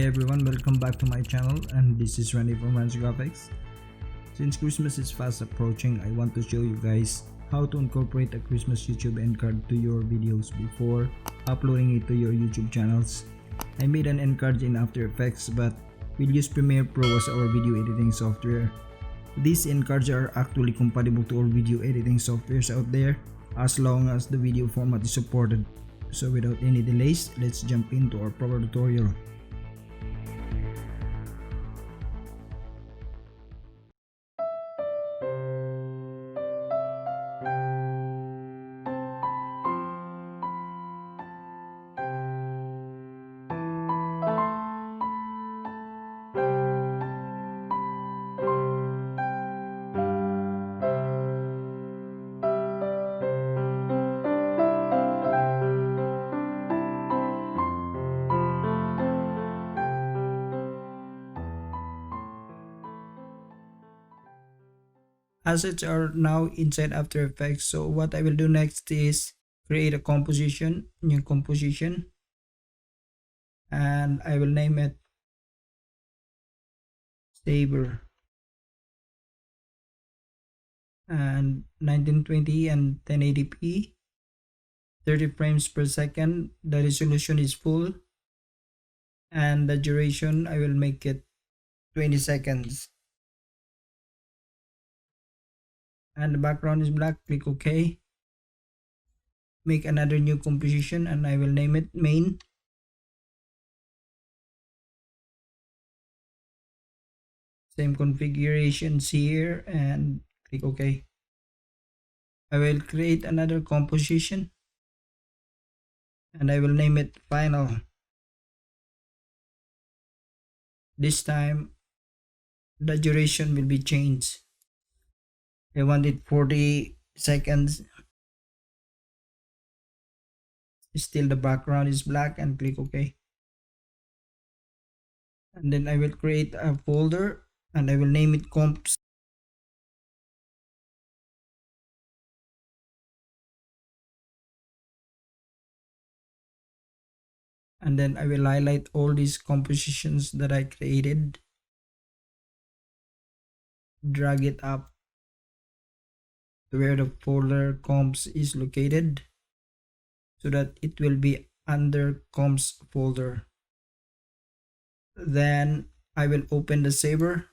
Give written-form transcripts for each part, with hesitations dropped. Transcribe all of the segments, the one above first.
Hi everyone, welcome back to my channel, and this is Randy from Randy's Graphics. Since Christmas is fast approaching, I want to show you guys how to incorporate a Christmas YouTube end card to your videos before uploading it to your YouTube channels. I made an end card in After Effects, but we'll use Premiere Pro as our video editing software. These end cards are actually compatible to all video editing softwares out there as long as the video format is supported. So without any delays, let's jump into our proper tutorial. Assets are now inside After Effects, so what I will do next is create a composition, new composition, and I will name it Saber, and 1920 and 1080p, 30 frames per second. The resolution is full, and the duration I will make it 20 seconds. And the background is black. Click OK. Make another new composition and I will name it main. Same configurations here and click OK. I will create another composition and I will name it final. This time the duration will be changed. I want it 40 seconds. Still the background is black and click OK. And then I will create a folder and I will name it comps. And then I will highlight all these compositions that I created. Drag it up to where the folder comps is located so that it will be under comps folder. Then I will open the Saber,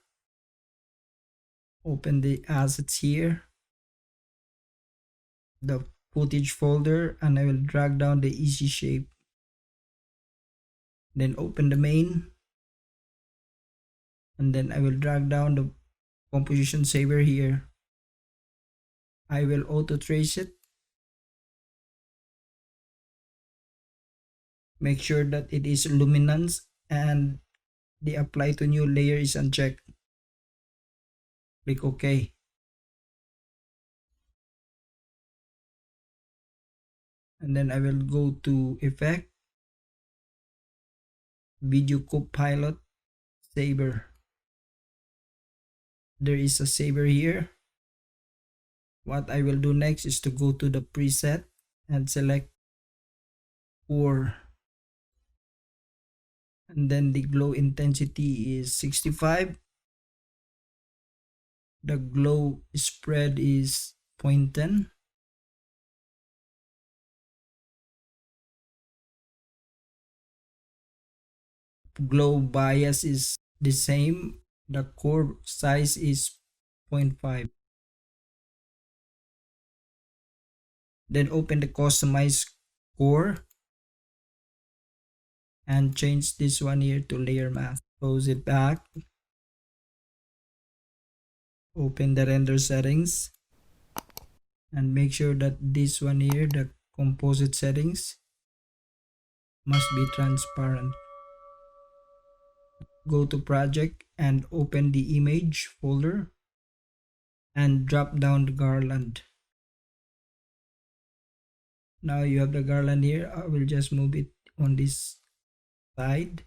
open the assets here, the footage folder, and I will drag down the easy shape. Then open the main, and then I will drag down the composition Saber here. I will auto trace it. Make sure that it is luminance and the apply to new layer is unchecked. Click OK. And then I will go to Effect, Video Copilot, Saber. There is a Saber here. What I will do next is to go to the preset and select 4. And then the glow intensity is 65. The glow spread is 0.10. Glow bias is the same. The core size is 0.5. Then open the customize core and change this one here to layer mask. Close it back. Open the render settings and make sure that this one here, the composite settings, must be transparent. Go to project and open the image folder and drop down the garland. Now you have the garland here. I will just move it on this side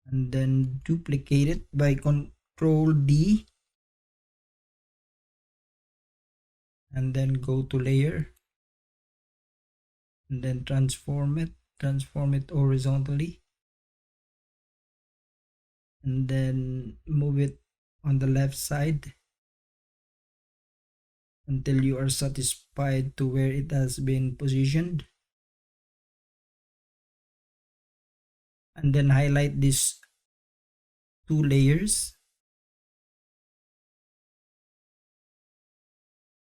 and then duplicate it by Control D and then go to layer and then transform it transform it horizontally, and then move it on the left side until you are satisfied to where it has been positioned, and then highlight these two layers,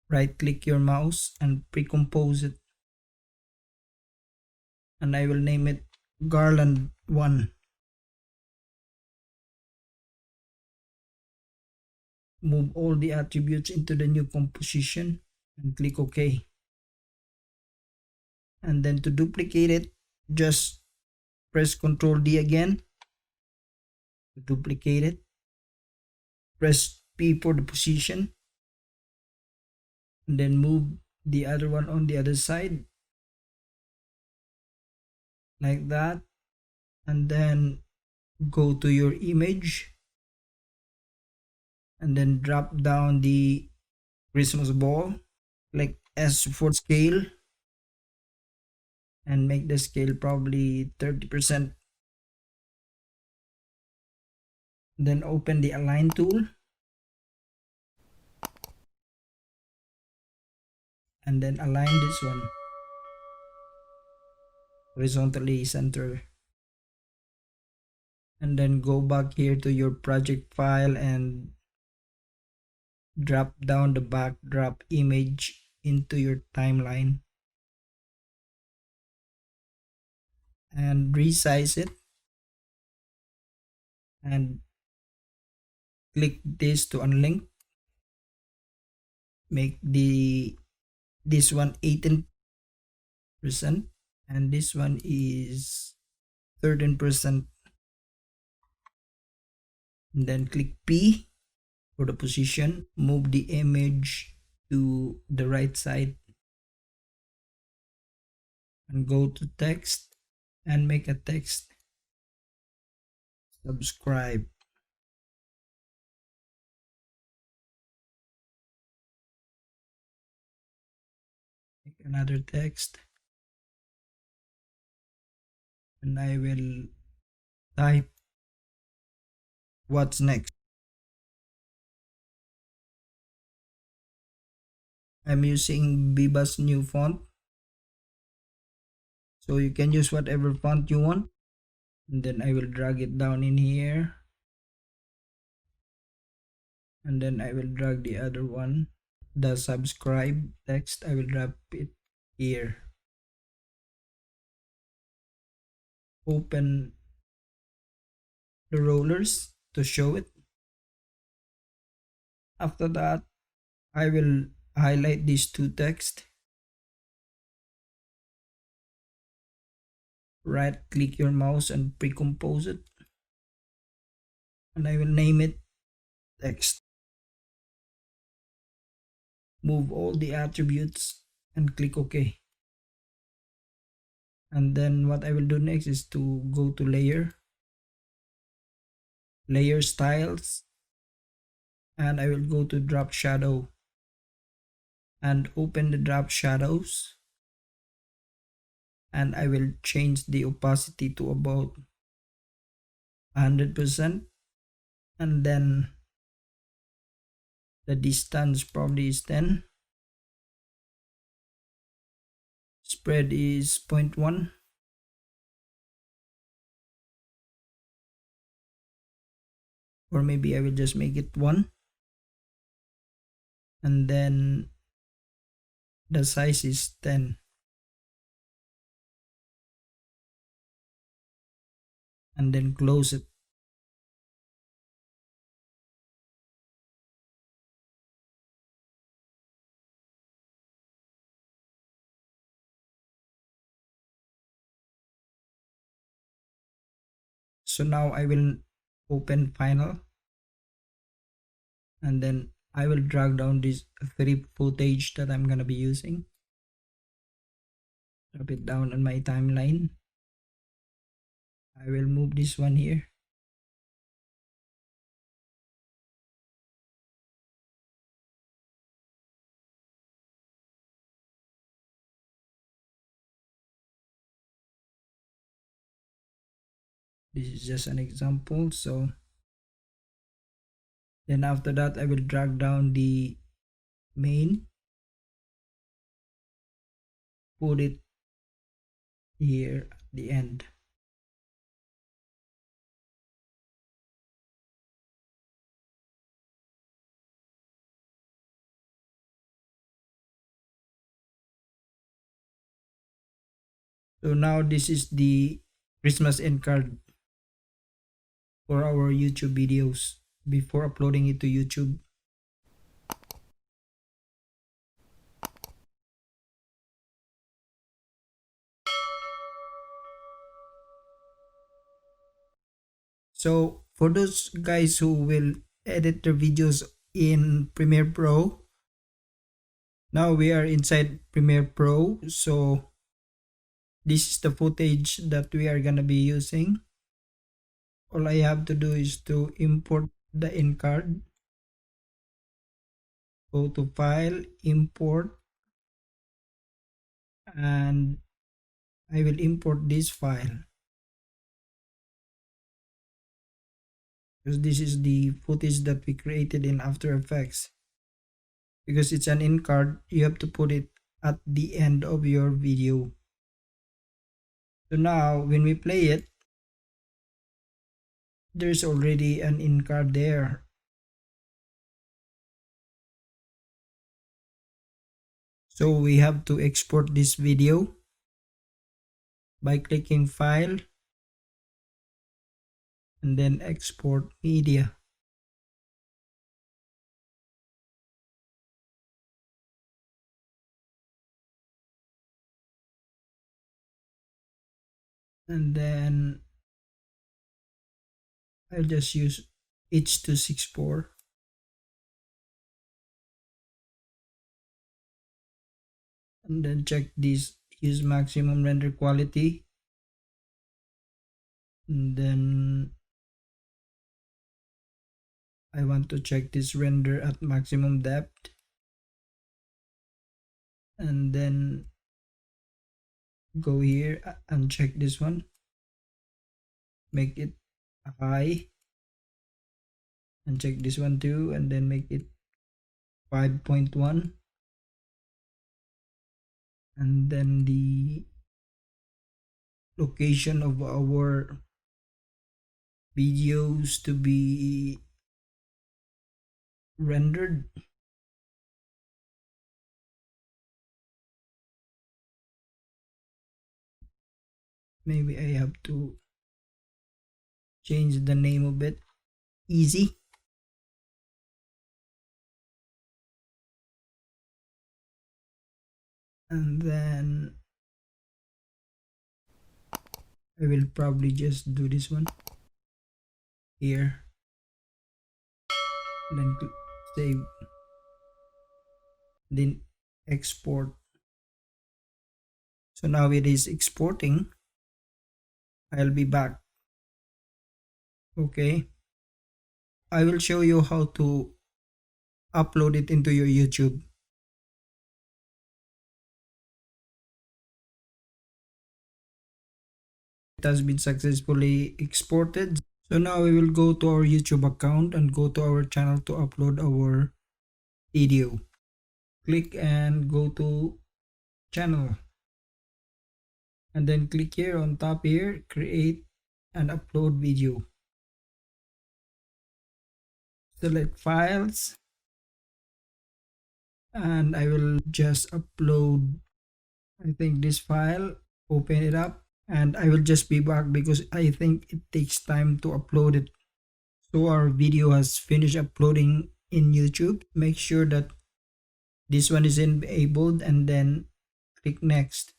right click your mouse and pre-compose it, and I will name it garland 1. Move all the attributes into the new composition and click OK. And then to duplicate it, just press Ctrl D again to duplicate it. Press P for the position, and then move the other one on the other side like that, and then go to your image and then drop down the Christmas ball, like S for scale, and make the scale probably 30%. Then open the align tool and then align this one horizontally center, and then go back here to your project file and drop down the backdrop image into your timeline and resize it, and click this to unlink. Make this one 18% and this one is 13%, and then click P for the position. Move the image to the right side and go to text and make a text subscribe. Make another text, and I will type what's next. I'm using Biba's new font, so you can use whatever font you want, and then I will drag it down in here, and then I will drag the other one, the subscribe text, I will drop it here. Open the rollers to show it. After that, I will highlight these two text, right click your mouse and pre-compose it, and I will name it text. Move all the attributes and click OK. And then what I will do next is to go to layer styles, and I will go to drop shadow and open the drop shadows, and I will change the opacity to about 100%, and then the distance probably is 10, spread is 0.1, or maybe I will just make it 1, and then the size is 10, and then close it. So now I will open final, and then I will drag down this 3 footage that I'm gonna be using, drop it down on my timeline. I will move this one here, This is just an example. So then after that, I will drag down the main, put it here at the end. So now this is the Christmas end card for our YouTube videos before uploading it to YouTube. So for those guys who will edit their videos in Premiere Pro, now we are inside Premiere Pro. So this is the footage that we are gonna be using. All I have to do is to import the end card. Go to File, Import, and I will import this file because this is the footage that we created in After Effects. Because it's an in card, you have to put it at the end of your video. So now when we play it, there's already an in card there. So we have to export this video by clicking File and then Export Media. And then I'll just use H.264. And then check this, use maximum render quality. And then I want to check this render at maximum depth. And then go here and check this one. Make it high. And check this one too. And then make it 5.1. And then the location of our videos to be rendered, maybe I have to change the name of it. Easy. And then I will probably just do this one here. Then save. Then export. So now it is exporting. I'll be back. Okay. I will show you how to upload it into your YouTube. It has been successfully exported. So now we will go to our YouTube account and go to our channel to upload our video. Click and go to channel. And then click here on top here, create and upload video. Select files. And I will just upload, I think, this file. Open it up. And I will just be back because I think it takes time to upload it. So our video has finished uploading in YouTube. Make sure that this one is enabled and then click next.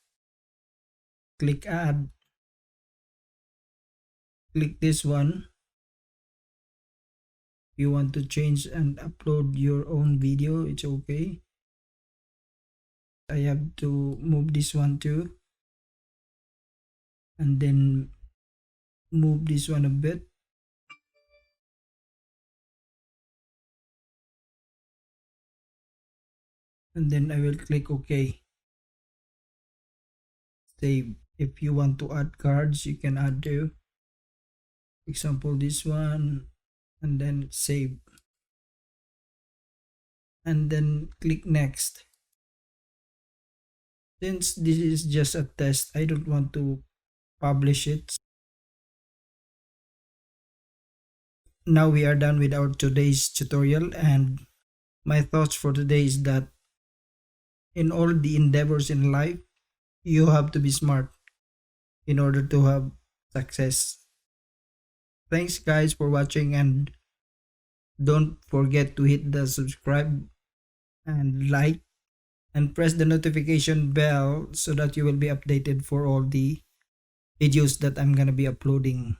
Click add. Click this one. If you want to change and upload your own video, it's okay. I have to move this one too. And then move this one a bit. And then I will click OK. Save. If you want to add cards, you can add too. example this one, and then save, and then click next. Since this is just a test, I don't want to publish it. Now we are done with our today's tutorial, and my thoughts for today is that in all the endeavors in life, you have to be smart in order to have success. Thanks guys for watching, and don't forget to hit the subscribe and like and press the notification bell so that you will be updated for all the videos that I'm gonna be uploading.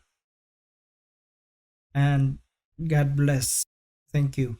And God bless. Thank you.